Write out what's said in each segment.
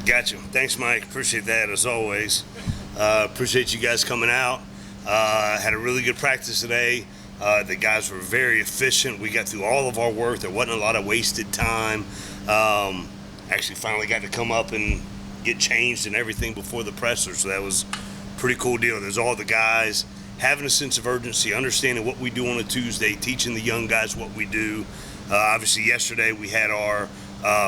Gotcha. Thanks, Mike. Appreciate that as always. Appreciate you guys coming out. Had a really good practice today. The guys were very efficient. We got through all of our work. There wasn't a lot of wasted time. Actually finally got to come up and get changed and everything before the presser, so that was a pretty cool deal. There's all the guys having a sense of urgency, understanding what we do on a Tuesday, teaching the young guys what we do. Obviously yesterday we had our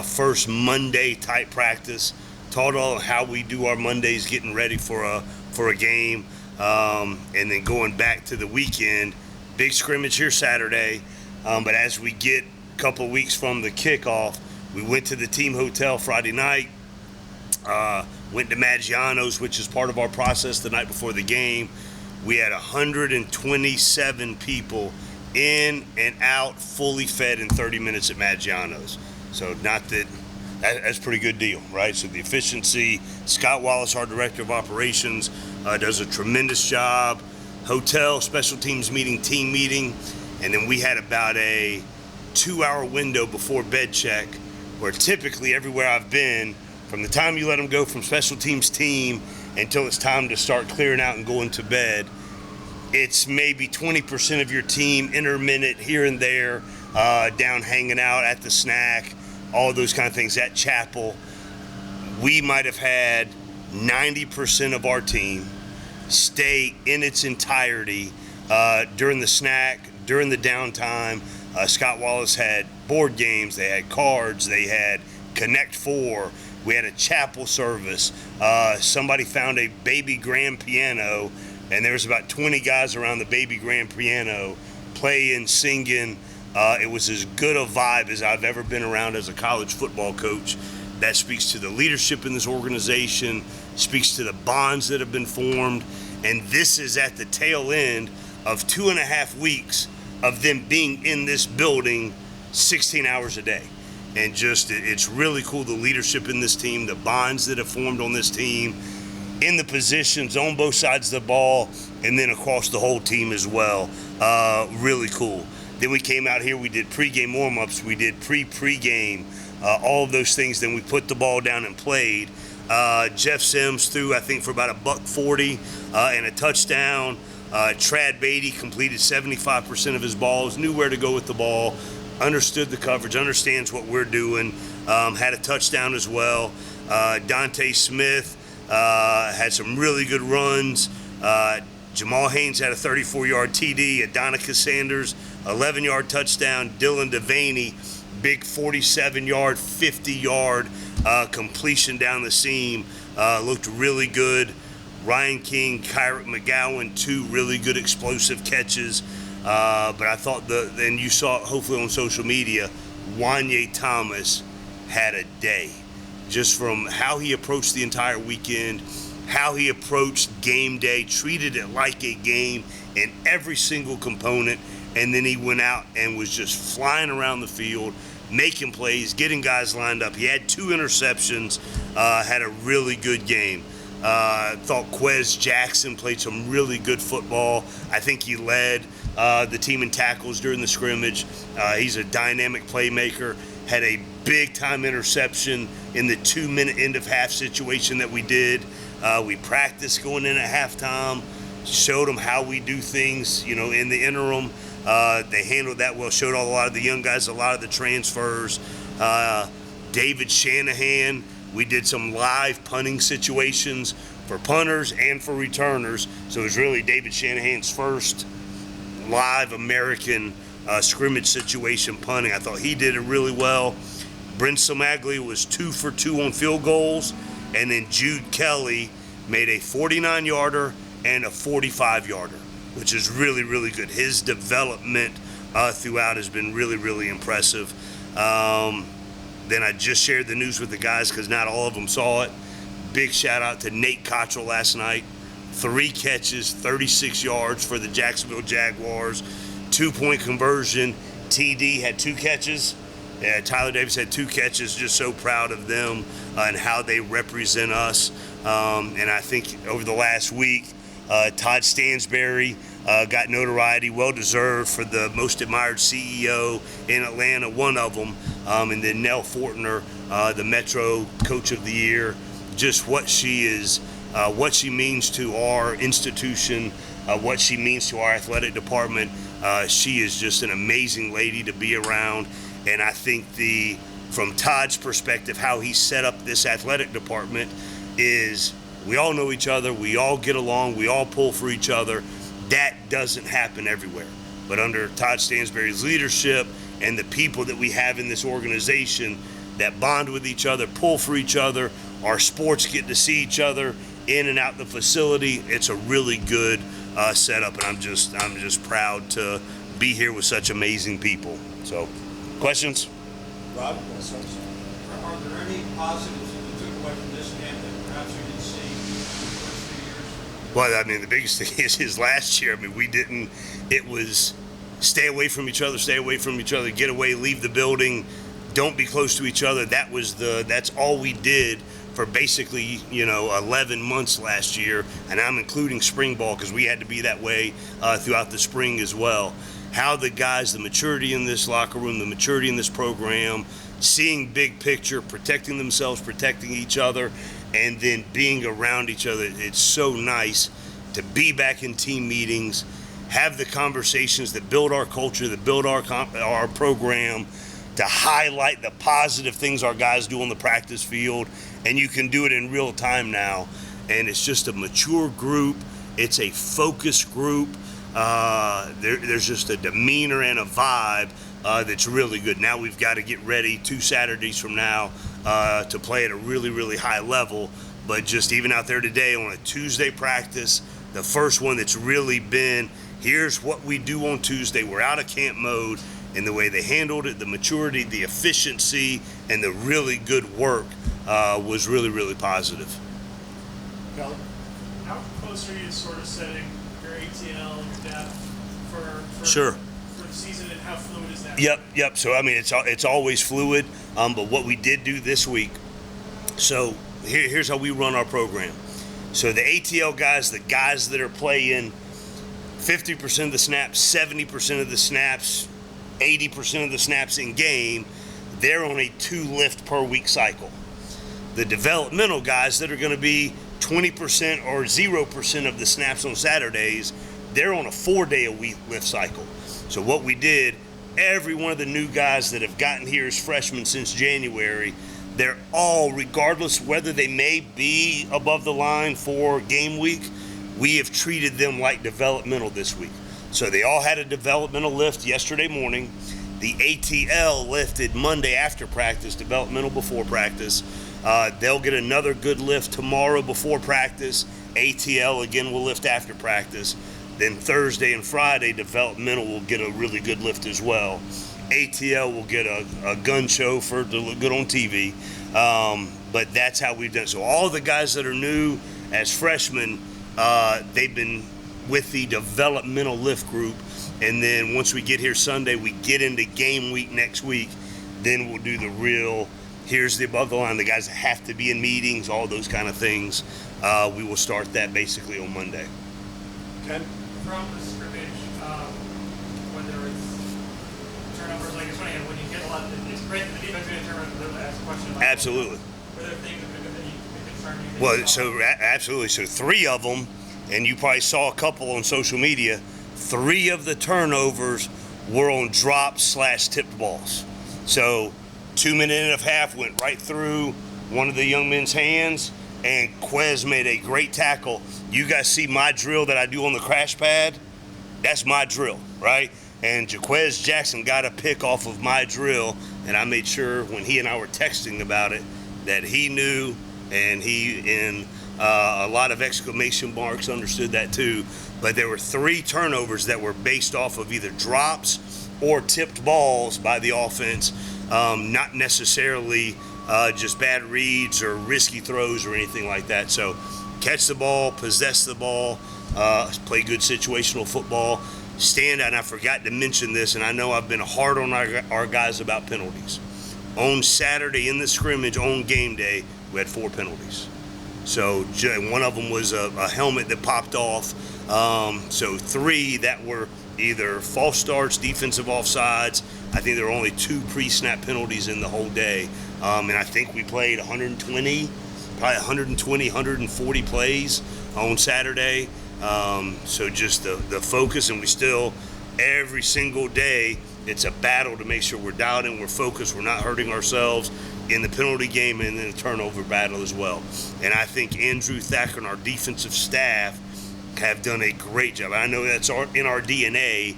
first Monday type practice, taught all how we do our Mondays, getting ready for a game, and then going back to the weekend. Big scrimmage here Saturday, but as we get a couple of weeks from the kickoff, we went to the team hotel Friday night, went to Maggiano's, which is part of our process the night before the game. We had 127 people in and out, fully fed in 30 minutes at Maggiano's. So that's a pretty good deal, right? So the efficiency, Scott Wallace, our director of operations, does a tremendous job. Hotel, special teams meeting, team meeting, and then we had about a 2-hour window before bed check, where typically everywhere I've been, from the time you let them go from special teams team until it's time to start clearing out and going to bed, it's maybe 20% of your team, intermittent here and there, down hanging out at the snack, all those kind of things. At chapel, we might have had 90% of our team stay in its entirety during the snack, during the downtime. Scott Wallace had board games, they had cards, they had Connect Four, we had a chapel service. Somebody found a baby grand piano, and there was about 20 guys around the baby grand piano playing, singing. It was as good a vibe as I've ever been around as a college football coach. That speaks to the leadership in this organization, speaks to the bonds that have been formed, and this is at the tail end of 2.5 weeks of them being in this building 16 hours a day. And just, it's really cool, the leadership in this team, the bonds that have formed on this team, in the positions on both sides of the ball, and then across the whole team as well. Really cool. Then we came out here, we did pregame warm-ups, we did pregame, all of those things. Then we put the ball down and played. Jeff Sims threw, I think, for about $140 and a touchdown. Trad Beatty completed 75% of his balls, knew where to go with the ball, understood the coverage, understands what we're doing, had a touchdown as well. Dante Smith had some really good runs. Jamal Haynes had a 34-yard TD. Adonica Sanders, 11-yard touchdown. Dylan Devaney, big 47-yard, 50-yard completion down the seam. Looked really good. Ryan King, Kyrick McGowan, 2 really good explosive catches. But I thought, and you saw it hopefully on social media, Wanye Thomas had a day. Just from how he approached the entire weekend, how he approached game day, treated it like a game in every single component, and then he went out and was just flying around the field, making plays, getting guys lined up. He had 2 interceptions, had a really good game. Thought Quez Jackson played some really good football. I think he led the team in tackles during the scrimmage. He's a dynamic playmaker, had a big-time interception in the 2-minute end-of-half situation that we did. We practiced going in at halftime, showed them how we do things, in the interim. They handled that well, showed a lot of the young guys a lot of the transfers. David Shanahan, we did some live punting situations for punters and for returners. So it was really David Shanahan's first live American scrimmage situation punting. I thought he did it really well. Brent Somagli was 2 for 2 on field goals. And then Jude Kelly made a 49-yarder and a 45-yarder, which is really, really good. His development throughout has been really, really impressive. Then I just shared the news with the guys because not all of them saw it. Big shout out to Nate Cottrell last night. 3 catches, 36 yards for the Jacksonville Jaguars. 2-point conversion. TD had 2 catches. Tyler Davis had 2 catches. Just so proud of them and how they represent us. And I think over the last week, Todd Stansberry got notoriety, well-deserved, for the most admired CEO in Atlanta, one of them. And then Nell Fortner, the Metro Coach of the Year. just what she is, what she means to our institution, what she means to our athletic department. She is just an amazing lady to be around, and I think from Todd's perspective, how he set up this athletic department is we all know each other, we all get along, we all pull for each other. That doesn't happen everywhere. But under Todd Stansberry's leadership and the people that we have in this organization that bond with each other, pull for each other, our sports get to see each other in and out the facility. It's a really good setup, and I'm just proud to be here with such amazing people. So, questions? Rob? Are there any positives that you took away from this camp that perhaps you didn't see in the first few years? Well, I mean, the biggest thing is last year, I mean, it was stay away from each other, get away, leave the building, don't be close to each other. That's all we did for basically, 11 months last year, and I'm including spring ball because we had to be that way throughout the spring as well. How the guys, the maturity in this locker room, the maturity in this program, seeing big picture, protecting themselves, protecting each other, and then being around each other. It's so nice to be back in team meetings, have the conversations that build our culture, that build our program, to highlight the positive things our guys do on the practice field, and you can do it in real time now. And it's just a mature group. It's a focused group. There's just a demeanor and a vibe that's really good. Now we've got to get ready 2 Saturdays from now to play at a really, really high level. But just even out there today on a Tuesday practice, the first one that's really been, here's what we do on Tuesday. We're out of camp mode, and the way they handled it, the maturity, the efficiency, and the really good work was really, really positive. Kelly? How close are you to sort of setting your ATL, your depth for Sure. for the season, and how fluid is that? Yep. So, I mean, it's always fluid, but what we did do this week, so here's how we run our program. So the ATL guys, the guys that are playing 50% of the snaps, 70% of the snaps, 80% of the snaps in game, they're on a 2 lift per week cycle. The developmental guys that are going to be 20% or 0% of the snaps on Saturdays, they're on a 4-day-a-week lift cycle. So what we did, every one of the new guys that have gotten here as freshmen since January, they're all, regardless whether they may be above the line for game week, we have treated them like developmental this week. So they all had a developmental lift yesterday morning. The ATL lifted Monday after practice, developmental before practice. They'll get another good lift tomorrow before practice. ATL again will lift after practice. Then Thursday and Friday, developmental will get a really good lift as well. ATL will get a gun show to look good on TV. But that's how we've done it. So all the guys that are new as freshmen, they've been with the developmental lift group. And then once we get here Sunday, we get into game week next week. Then we'll do the real, here's the above the line, the guys that have to be in meetings, all those kind of things. We will start that basically on Monday. Ken? From the scrimmage, whether it's turnovers, like it's funny, when you get a lot of, it's great that the defense is going to turn around and ask a question. Like, Absolutely. Were there things that you concern you? Well, so absolutely. So 3 of them, and you probably saw a couple on social media, 3 of the turnovers were on drops/tipped balls. So 2 minute and a half went right through one of the young men's hands, and Quez made a great tackle. You guys see my drill that I do on the crash pad? That's my drill, right? And Jaquez Jackson got a pick off of my drill, and I made sure when he and I were texting about it that he knew, and he, in a lot of exclamation marks, understood that too. But there were 3 turnovers that were based off of either drops or tipped balls by the offense, not necessarily just bad reads or risky throws or anything like that. So catch the ball, possess the ball, play good situational football, stand out. And I forgot to mention this, and I know I've been hard on our guys about penalties. On Saturday in the scrimmage on game day, we had 4 penalties. So one of them was a helmet that popped off. So 3 that were either false starts, defensive offsides. I think there were only 2 pre-snap penalties in the whole day. And I think we played 120 probably 120, 140 plays on Saturday. So just the focus, and we still, every single day, it's a battle to make sure we're dialed in, we're focused, we're not hurting ourselves in the penalty game and in the turnover battle as well. And I think Andrew Thacker and our defensive staff have done a great job. I know that's in our DNA,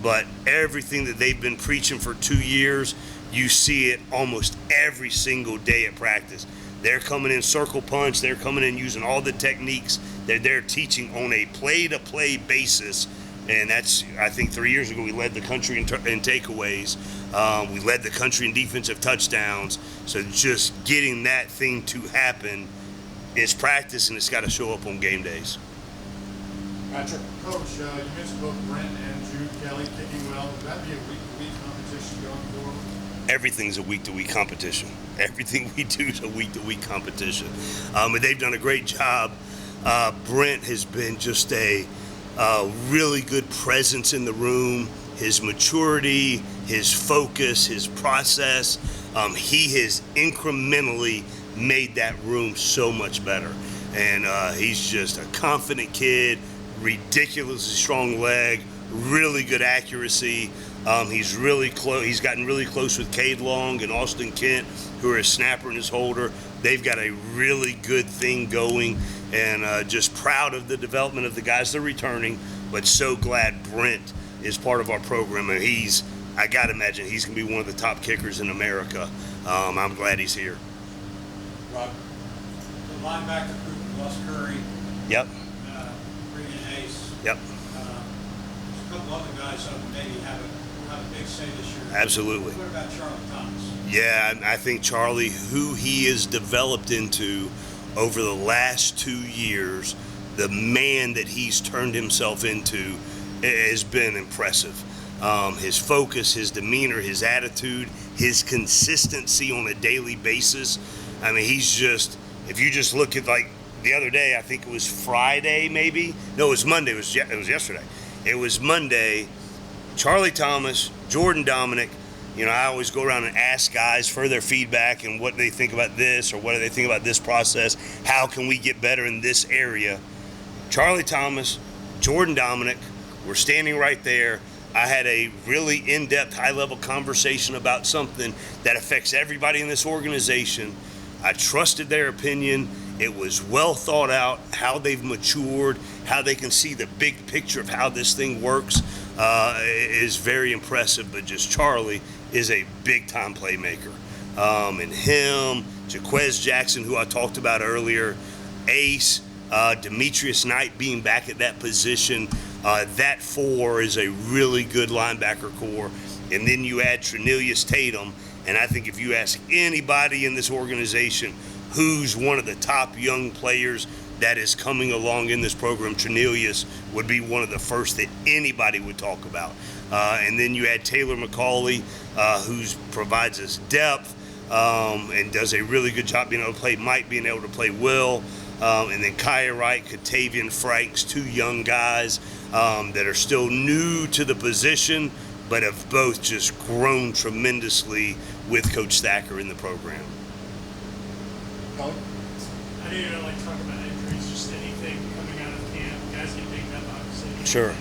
but everything that they've been preaching for 2 years, you see it almost every single day at practice. They're coming in circle punch, they're coming in using all the techniques that they're teaching on a play-to-play basis. And that's, I think 3 years ago, we led the country in takeaways. We led the country in defensive touchdowns. So just getting that thing to happen is practice, and it's got to show up on game days. Patrick. Coach, you mentioned both Brent and Jude Kelly kicking well. Would that be a week-to-week competition going forward? Everything's a week-to-week competition. Everything we do is a week-to-week competition. And they've done a great job. Brent has been just a really good presence in the room. His maturity, his focus, his process, he has incrementally made that room so much better. And he's just a confident kid, ridiculously strong leg, really good accuracy. He's really close. He's gotten really close with Cade Long and Austin Kent, who are his snapper and his holder. They've got a really good thing going, and just proud of the development of the guys that are returning, but so glad Brent is part of our program. And I got to imagine he's going to be one of the top kickers in America. I'm glad he's here. Rob, the linebacker group lost Curry. Yep. Bring in Ace. Yep. There's a couple other guys up maybe have a big say this year. Absolutely. What about Charlie Thomas? Yeah, I think Charlie, who he has developed into over the last 2 years, the man that he's turned himself into has been impressive. His focus, his demeanor, his attitude, his consistency on a daily basis. I mean, he's just, if you just look at, like, the other day, I think it was Friday maybe. No, it was Monday. It was yesterday. It was Monday. Charlie Thomas, Jordan Dominic. You know, I always go around and ask guys for their feedback and what they think about this, or what do they think about this process. How can we get better in this area? Charlie Thomas, Jordan Dominic were standing right there. I had a really in-depth, high-level conversation about something that affects everybody in this organization. I trusted their opinion. It was well thought out, how they've matured, how they can see the big picture of how this thing works is very impressive. But just Charlie is a big-time playmaker. And him, Jaquez Jackson, who I talked about earlier, Ace, Demetrius Knight being back at that position, that four is a really good linebacker core. And then you add Trinilius Tatum, and I think if you ask anybody in this organization who's one of the top young players that is coming along in this program, Trinilius would be one of the first that anybody would talk about. And then you add Taylor McCauley, who provides us depth and does a really good job being able to play Mike, being able to play Will. And then Kaya Wright, Katavian Franks, two young guys that are still new to the position, but have both just grown tremendously with Coach Thacker in the program. Kelly? I know you don't like talking about injuries, just anything coming out of camp. Guys get banged up, obviously. Sure.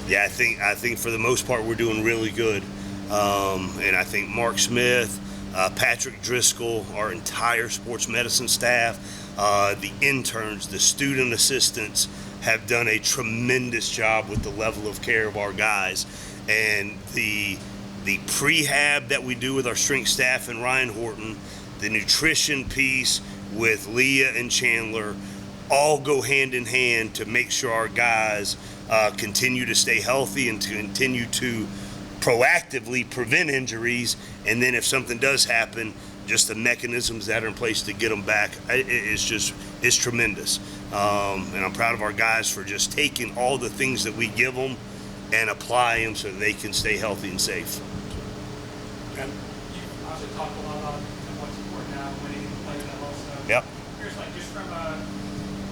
Yeah, I think for the most part we're doing really good. And I think Mark Smith, Patrick Driscoll, our entire sports medicine staff, the interns, the student assistants have done a tremendous job with the level of care of our guys. And the prehab that we do with our strength staff and Ryan Horton, the nutrition piece with Leah and Chandler, all go hand in hand to make sure our guys continue to stay healthy and to continue to proactively prevent injuries. And then if something does happen, just the mechanisms that are in place to get them back, it's tremendous. And I'm proud of our guys for just taking all the things that we give them and apply them so they can stay healthy and safe. Ken? You also talked a lot about what's important now, winning and playing that also. Yep. Here's just from a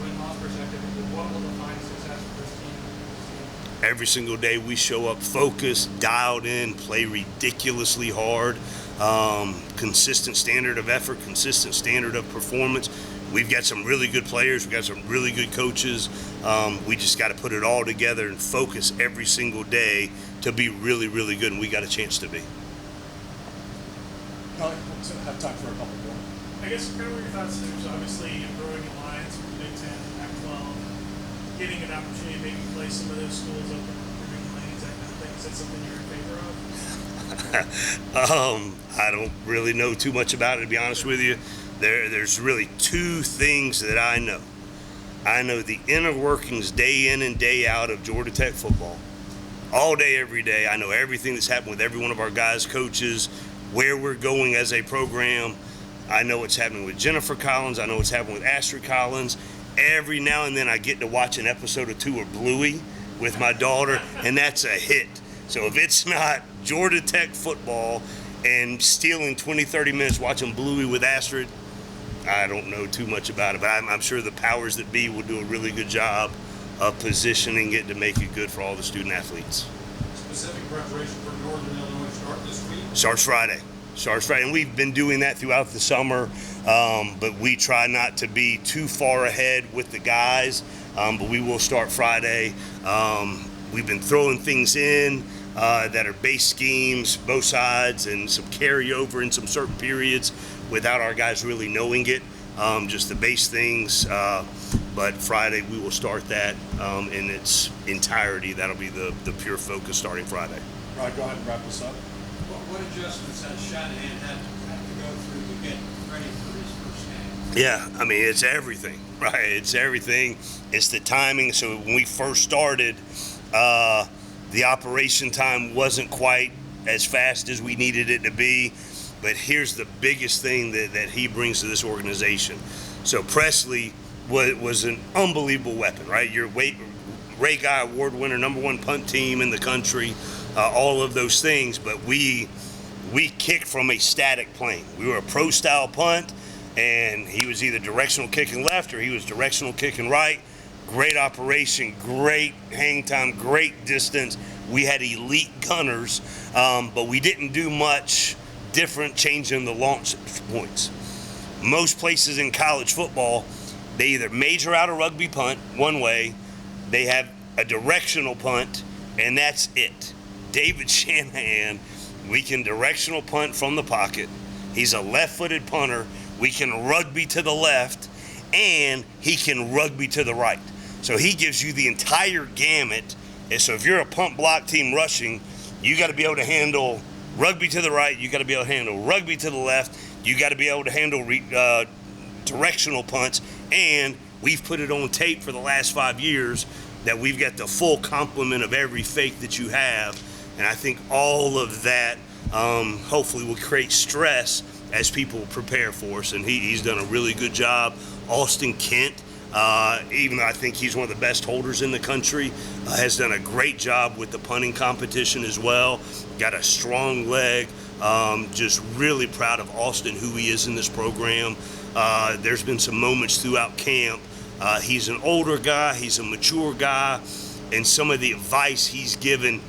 win-loss perspective, what will define success for this team? Every single day we show up focused, dialed in, play ridiculously hard, consistent standard of effort, consistent standard of performance. We've got some really good players. We've got some really good coaches. We just got to put it all together and focus every single day to be really, really good, and we got a chance to be. We'll have time for a couple more. I guess kind of what your thoughts is obviously growing alliance with the Big Ten, Pac-12, getting an opportunity to maybe play some of those schools up in green lanes, that kind of thing. Is that something you're in favor of? I don't really know too much about it, to be honest with you. There's really two things that I know. I know the inner workings day in and day out of Georgia Tech football. All day, every day. I know everything that's happened with every one of our guys, coaches, where we're going as a program. I know what's happening with Geoff Collins. I know what's happening with Astrid Collins. Every now and then I get to watch an episode or two of Bluey with my daughter, and that's a hit. So if it's not Georgia Tech football and stealing 20, 30 minutes watching Bluey with Astrid, I don't know too much about it, but I'm sure the powers that be will do a really good job of positioning it to make it good for all the student athletes. Specific preparation for Northern Illinois start this week? Starts Friday, and we've been doing that throughout the summer, but we try not to be too far ahead with the guys, but we will start Friday. We've been throwing things in that are base schemes, both sides, and some carryover in some certain periods without our guys really knowing it, just the base things. But Friday we will start that in its entirety. That'll be the pure focus starting Friday. Rod, go ahead and wrap this up. What adjustments has Shanahan had to go through to get ready for his first game? Yeah, I mean, it's everything, right? It's everything. It's the timing. So when we first started, the operation time wasn't quite as fast as we needed it to be. But here's the biggest thing that he brings to this organization. So Presley was an unbelievable weapon, right? Your Ray Guy award winner, #1 punt team in the country, all of those things. But we kicked from a static plane. We were a pro-style punt, and he was either directional kicking left or he was directional kicking right. Great operation, great hang time, great distance. We had elite gunners, but we didn't do much different changing the launch points. Most places in college football, they either major out a rugby punt one way, they have a directional punt, and that's it. David Shanahan, we can directional punt from the pocket. He's a left-footed punter. We can rugby to the left, and he can rugby to the right. So he gives you the entire gamut. And so if you're a punt block team rushing, you got to be able to handle rugby to the right. You got to be able to handle rugby to the left. You got to be able to handle directional punts. And we've put it on tape for the last 5 years that we've got the full complement of every fake that you have. And I think all of that hopefully will create stress as people prepare for us. And he's done a really good job. Austin Kent, even though I think he's one of the best holders in the country, has done a great job with the punting competition as well. Got a strong leg. Just really proud of Austin, who he is in this program. There's been some moments throughout camp. He's an older guy. He's a mature guy. And some of the advice he's given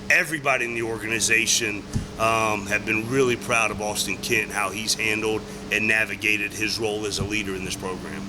everybody in the organization have been really proud of Austin Kent, how he's handled and navigated his role as a leader in this program.